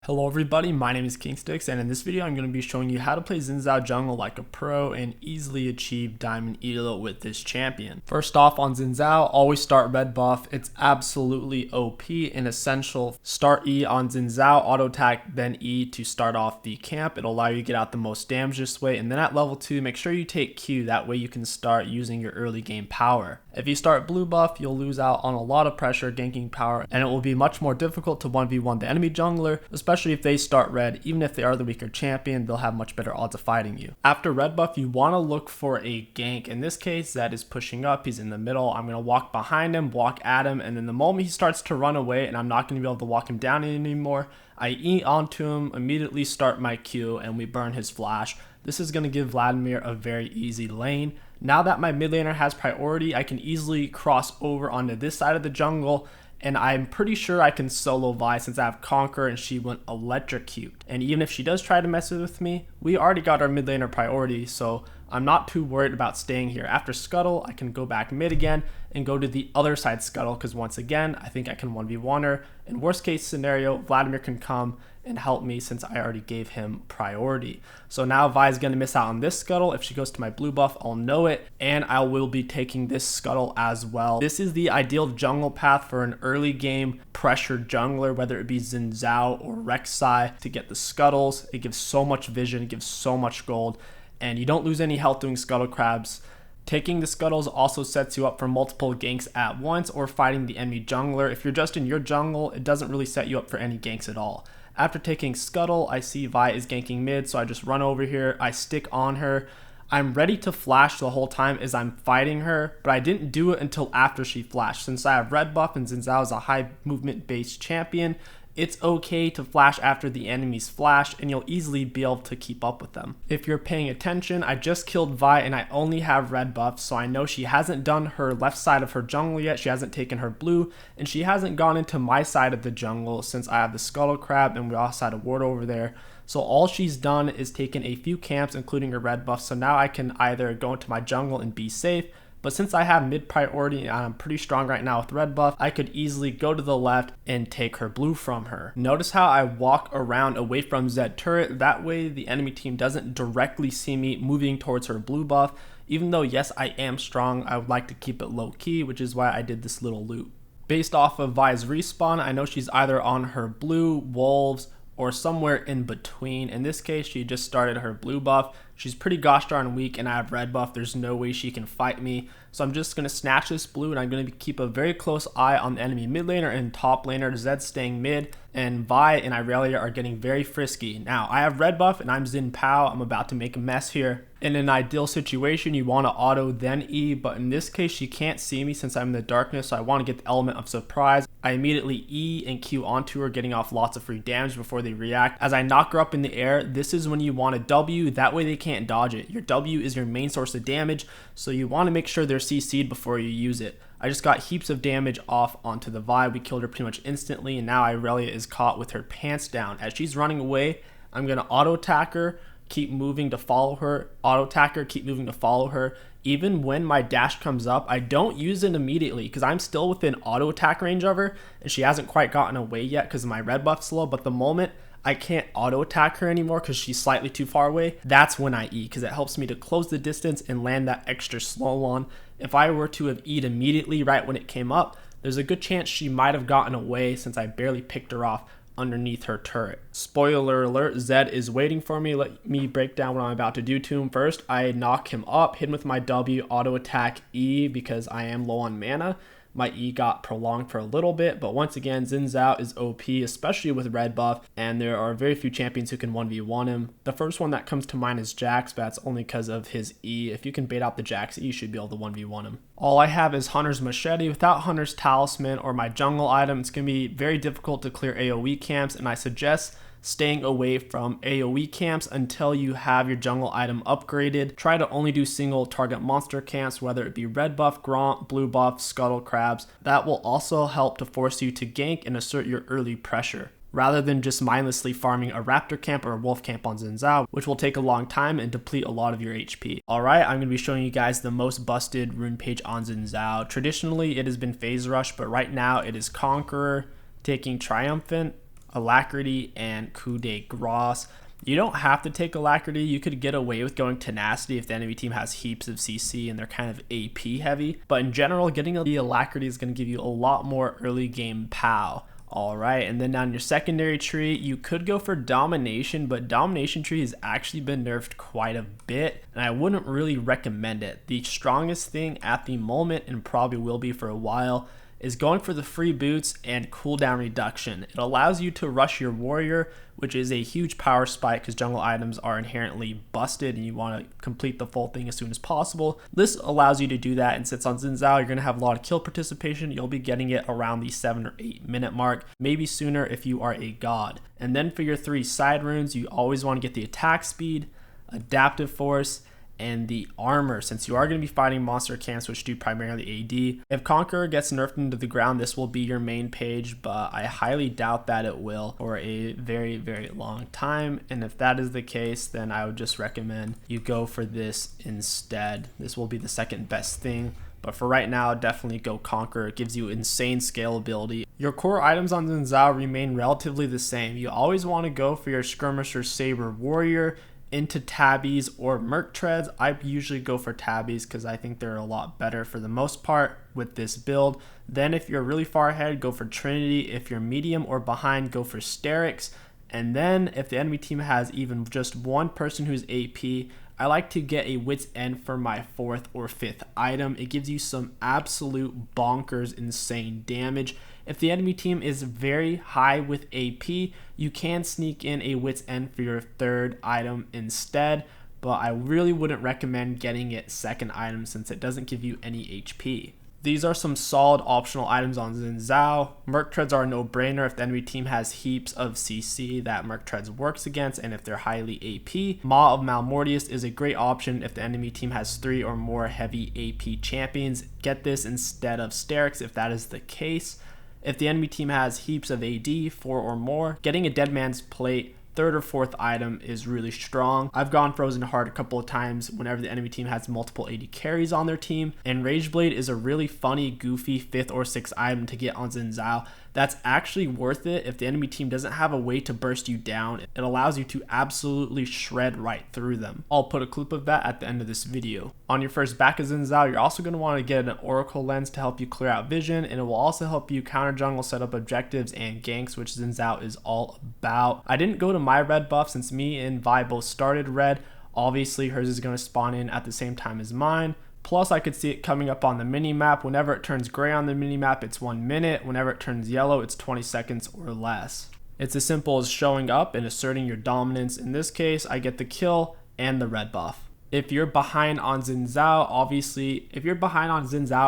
Hello everybody, my name is KingStix, and in this video I'm going to be showing you how to play Xin Zhao Jungle like a pro and easily achieve Diamond Elo with this champion. First off, on Xin Zhao, always start red buff. It's absolutely OP and essential. Start E on Xin Zhao, auto attack, then E to start off the camp. It'll allow you to get out the most damage this way, and then at level 2, make sure you take Q, that way you can start using your early game power. If you start blue buff, you'll lose out on a lot of pressure ganking power, and it will be much more difficult to 1v1 the enemy jungler, especially if they start red. Even if they are the weaker champion, they'll have much better odds of fighting you. After red buff, you want to look for a gank. In this case, Zed is pushing up, he's in the middle. I'm going to walk behind him, walk at him, and then the moment he starts to run away and I'm not going to be able to walk him down anymore, I E onto him, immediately start my Q, and we burn his flash. This is going to give Vladimir a very easy lane. Now that my mid laner has priority, I can easily cross over onto this side of the jungle, and I'm pretty sure I can solo Vi since I have Conquer and she went electrocute. And even if she does try to mess with me, we already got our mid laner priority, so I'm not too worried about staying here. After Scuttle, I can go back mid again and go to the other side Scuttle, because once again, I think I can 1v1 her. In worst case scenario, Vladimir can come and help me since I already gave him priority. So now Vi is going to miss out on this Scuttle. If she goes to my blue buff, I'll know it, and I will be taking this Scuttle as well. This is the ideal jungle path for an early game pressured jungler, whether it be Xin Zhao or Rek'Sai, to get the Scuttles. It gives so much vision, it gives so much gold, and you don't lose any health doing Scuttle Crabs. Taking the Scuttles also sets you up for multiple ganks at once or fighting the enemy jungler. If you're just in your jungle, it doesn't really set you up for any ganks at all. After taking Scuttle, I see Vi is ganking mid, so I just run over here, I stick on her. I'm ready to flash the whole time as I'm fighting her, but I didn't do it until after she flashed. Since I have red buff and Xin Zhao is a high movement based champion, it's okay to flash after the enemy's flash, and you'll easily be able to keep up with them. If you're paying attention, I just killed Vi and I only have red buff, so I know she hasn't done her left side of her jungle yet. She hasn't taken her blue, and she hasn't gone into my side of the jungle since I have the Scuttle Crab and we also had a ward over there. So all she's done is taken a few camps, including her red buff, so now I can either go into my jungle and be safe, but since I have mid priority and I'm pretty strong right now with red buff, I could easily go to the left and take her blue from her. Notice how I walk around away from Zed turret, that way the enemy team doesn't directly see me moving towards her blue buff. Even though yes, I am strong, I would like to keep it low key, which is why I did this little loop. Based off of Vi's respawn, I know she's either on her blue, wolves, or somewhere in between. In this case, she just started her blue buff. She's pretty gosh darn weak and I have red buff. There's no way she can fight me. So I'm just going to snatch this blue and I'm going to keep a very close eye on the enemy mid laner and top laner. Zed staying mid, and Vi and Irelia are getting very frisky. Now, I have red buff and I'm Xin Zhao. I'm about to make a mess here. In an ideal situation, you want to auto then E, but in this case, she can't see me since I'm in the darkness, so I want to get the element of surprise. I immediately E and Q onto her, getting off lots of free damage before they react. As I knock her up in the air, this is when you want to W, that way they can't dodge it. Your W is your main source of damage, so you want to make sure they're CC'd before you use it. I just got heaps of damage off onto the Vi. We killed her pretty much instantly, and now Irelia is caught with her pants down. As she's running away, I'm going to auto attack her, keep moving to follow her, auto attack her, keep moving to follow her. Even when my dash comes up, I don't use it immediately because I'm still within auto attack range of her, and she hasn't quite gotten away yet because my red buff's low. But the moment I can't auto attack her anymore because she's slightly too far away, that's when I E, because it helps me to close the distance and land that extra slow one. If I were to have E'd immediately right when it came up, there's a good chance she might have gotten away since I barely picked her off underneath her turret. Spoiler alert, Zed is waiting for me. Let me break down what I'm about to do to him. First, I knock him up, hit him with my W, auto attack E because I am low on mana. My E got prolonged for a little bit, but once again, Xin Zhao is OP, especially with red buff, and there are very few champions who can 1v1 him. The first one that comes to mind is Jax, but that's only because of his E. If you can bait out the Jax E, you should be able to 1v1 him. All I have is Hunter's Machete. Without Hunter's Talisman or my jungle item, it's going to be very difficult to clear AoE camps, and I suggest staying away from AoE camps until you have your jungle item upgraded. Try to only do single target monster camps, whether it be red buff, Gromp, blue buff, Scuttle Crabs. That will also help to force you to gank and assert your early pressure, rather than just mindlessly farming a raptor camp or a wolf camp on Xin Zhao, which will take a long time and deplete a lot of your HP. Alright, I'm going to be showing you guys the most busted Rune Page on Xin Zhao. Traditionally, it has been Phase Rush, but right now it is Conqueror, taking Triumphant, Alacrity, and coup de grace. You don't have to take Alacrity. You could get away with going Tenacity if the enemy team has heaps of CC and they're kind of AP heavy. But in general, getting the Alacrity is going to give you a lot more early game POW. Alright, and then down your secondary tree, you could go for Domination, but Domination tree has actually been nerfed quite a bit, and I wouldn't really recommend it. The strongest thing at the moment, and probably will be for a while, is going for the free boots and cooldown reduction. It allows you to rush your warrior, which is a huge power spike because jungle items are inherently busted and you want to complete the full thing as soon as possible. This allows you to do that, and since on Xin Zhao you're going to have a lot of kill participation, you'll be getting it around the 7 or 8 minute mark, maybe sooner if you are a god. And then for your 3 side runes, you always want to get the attack speed, adaptive force, and the armor, since you are going to be fighting monster camps which do primarily AD. If Conqueror gets nerfed into the ground, this will be your main page, but I highly doubt that it will for a very, very long time. And if that is the case, then I would just recommend you go for this instead. This will be the second best thing. But for right now, definitely go Conqueror. It gives you insane scalability. Your core items on Xin Zhao remain relatively the same. You always want to go for your Skirmisher, Saber, Warrior, into tabbies or merc treads. I usually go for tabbies because I think they're a lot better for the most part with this build. Then if you're really far ahead, go for Trinity. If you're medium or behind, go for Sterix. And then if the enemy team has even just one person who's AP, I like to get a Wit's End for my 4th or 5th item. It gives you some absolute bonkers insane damage. If the enemy team is very high with AP, you can sneak in a Wit's End for your 3rd item instead, but I really wouldn't recommend getting it 2nd item since it doesn't give you any HP. These are some solid optional items on Xin Zhao. Merc Treads are a no-brainer if the enemy team has heaps of CC that Merc Treads works against and if they're highly AP. Maw of Malmortius is a great option if the enemy team has 3 or more heavy AP champions. Get this instead of Sterix if that is the case. If the enemy team has heaps of AD, 4 or more, getting a Dead Man's Plate 3rd or 4th item is really strong. I've gone Frozen Heart a couple of times whenever the enemy team has multiple AD carries on their team, and Rage Blade is a really funny, goofy 5th or 6th item to get on Xin Zhao. That's actually worth it if the enemy team doesn't have a way to burst you down. It allows you to absolutely shred right through them. I'll put a clip of that at the end of this video. On your first back of Xin Zhao, you're also going to want to get an Oracle Lens to help you clear out vision, and it will also help you counter jungle, set up objectives, and ganks, which Xin Zhao is all about. I didn't go to my red buff since me and Vi both started red. Obviously, hers is going to spawn in at the same time as mine. Plus, I could see it coming up on the mini-map. Whenever it turns gray on the mini-map, it's 1 minute. Whenever it turns yellow, it's 20 seconds or less. It's as simple as showing up and asserting your dominance. In this case, I get the kill and the red buff. If you're behind on Xin Zhao,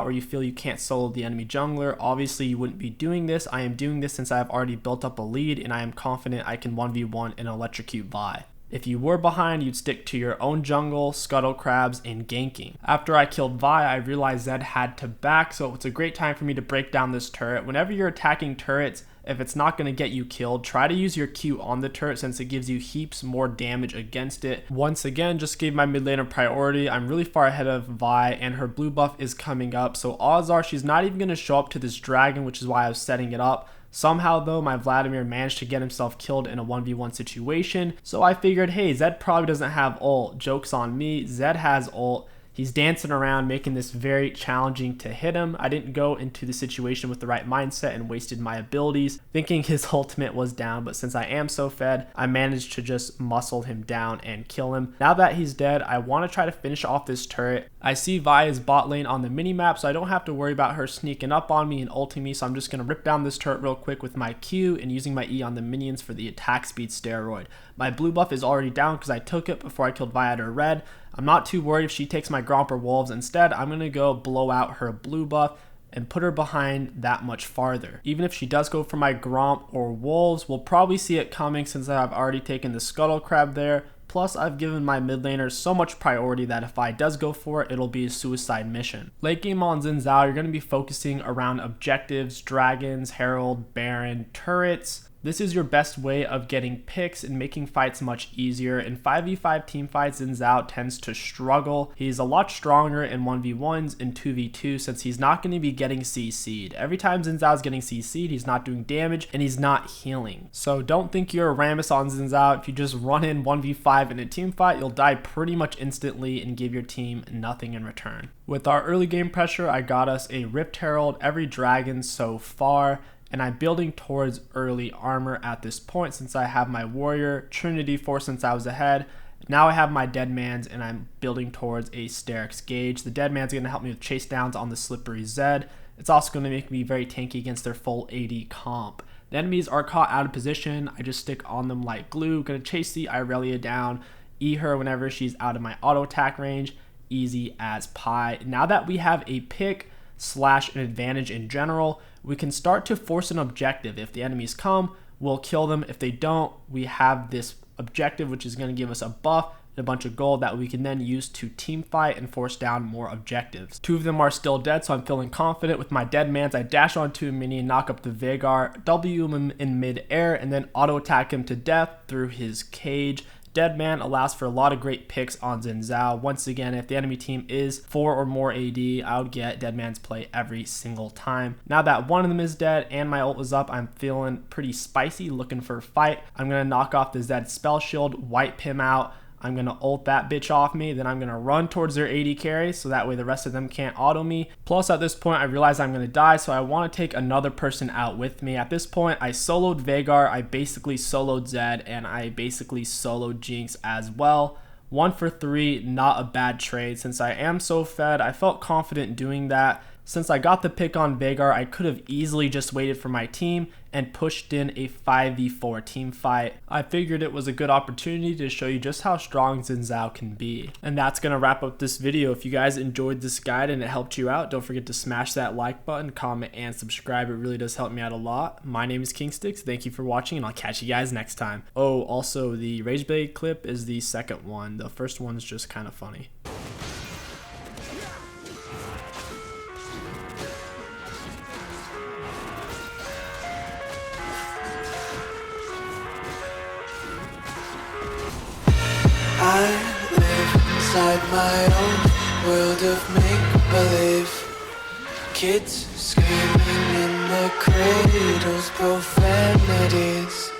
or you feel you can't solo the enemy jungler, obviously you wouldn't be doing this. I am doing this since I have already built up a lead and I am confident I can 1v1 and electrocute Vi. If you were behind, you'd stick to your own jungle, scuttle crabs, and ganking. After I killed Vi, I realized Zed had to back, so it's a great time for me to break down this turret. Whenever you're attacking turrets, if it's not going to get you killed, try to use your Q on the turret since it gives you heaps more damage against it. Once again, just gave my mid laner priority. I'm really far ahead of Vi and her blue buff is coming up, so odds are she's not even going to show up to this dragon, which is why I was setting it up. Somehow though, my Vladimir managed to get himself killed in a 1v1 situation, so I figured, hey, Zed probably doesn't have ult. Joke's on me, Zed has ult. He's dancing around, making this very challenging to hit him. I didn't go into the situation with the right mindset and wasted my abilities, thinking his ultimate was down, but since I am so fed, I managed to just muscle him down and kill him. Now that he's dead, I want to try to finish off this turret. I see Vi's bot lane on the minimap, so I don't have to worry about her sneaking up on me and ulting me, so I'm just going to rip down this turret real quick with my Q and using my E on the minions for the attack speed steroid. My blue buff is already down because I took it before I killed Vi at her red. I'm not too worried if she takes my Gromp or Wolves. Instead, I'm going to go blow out her blue buff and put her behind that much farther. Even if she does go for my Gromp or Wolves, we'll probably see it coming since I've already taken the Scuttle Crab there. Plus, I've given my mid laner so much priority that if I does go for it, it'll be a suicide mission. Late game on Xin Zhao, you're going to be focusing around objectives, dragons, herald, baron, turrets. This is your best way of getting picks and making fights much easier. In 5v5 team fights, Xin Zhao tends to struggle. He's a lot stronger in 1v1s and 2v2 since he's not going to be getting CC'd. Every time Xin Zhao's getting CC'd, he's not doing damage and he's not healing. So don't think you're a Rammus on Xin Zhao. If you just run in 1v5 in a team fight, you'll die pretty much instantly and give your team nothing in return. With our early game pressure, I got us a Rift Herald, every dragon so far, and I'm building towards early armor at this point since I have my warrior, Trinity Force since I was ahead. Now I have my Deadmans and I'm building towards a Sterix Gauge. The Deadman's going to help me with chase downs on the Slippery Zed. It's also going to make me very tanky against their full AD comp. The enemies are caught out of position. I just stick on them like glue. Going to chase the Irelia down, E her whenever she's out of my auto attack range. Easy as pie. Now that we have a pick / an advantage in general, we can start to force an objective. If the enemies come, we'll kill them. If they don't, we have this objective which is going to give us a buff and a bunch of gold that we can then use to team fight and force down more objectives. 2 of them are still dead, so I'm feeling confident. With my Deadmans, I dash onto a minion, knock up the Veigar, W him in mid-air, and then auto attack him to death through his cage. Deadman allows for a lot of great picks on Xin Zhao. Once again, if the enemy team is 4 or more AD, I would get Deadman's play every single time. Now that one of them is dead and my ult was up, I'm feeling pretty spicy, looking for a fight. I'm going to knock off the Zed spell shield, wipe him out. I'm going to ult that bitch off me, then I'm going to run towards their AD carry so that way the rest of them can't auto me. Plus at this point I realize I'm going to die, so I want to take another person out with me. At this point I soloed Veigar, I basically soloed Zed, and I basically soloed Jinx as well. 1 for 3, not a bad trade. Since I am so fed, I felt confident doing that. Since I got the pick on Veigar, I could have easily just waited for my team and pushed in a 5v4 team fight. I figured it was a good opportunity to show you just how strong Xin Zhao can be. And that's going to wrap up this video. If you guys enjoyed this guide and it helped you out, don't forget to smash that like button, comment, and subscribe. It really does help me out a lot. My name is KingStix. Thank you for watching, and I'll catch you guys next time. Oh, also, the Rageblade clip is the second one. The first one's just kind of funny. I live inside my own world of make-believe. Kids screaming in their cradles, profanities.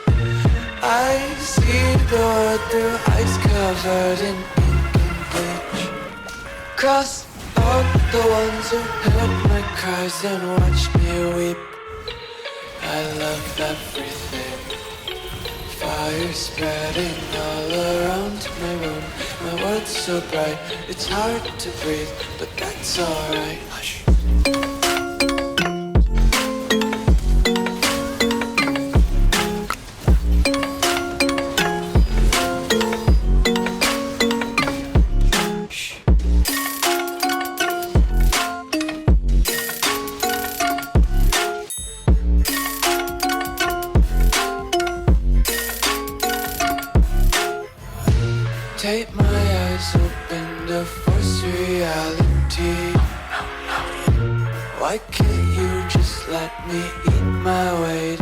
I see the world through ice covered in ink and bleach. Cross out the ones who heard my cries and watched me weep. I love everything. Fire spreading all around my room. My world's so bright, it's hard to breathe, but that's alright. Hush. Take my eyes open to force reality. Why can't you just let me eat my weight?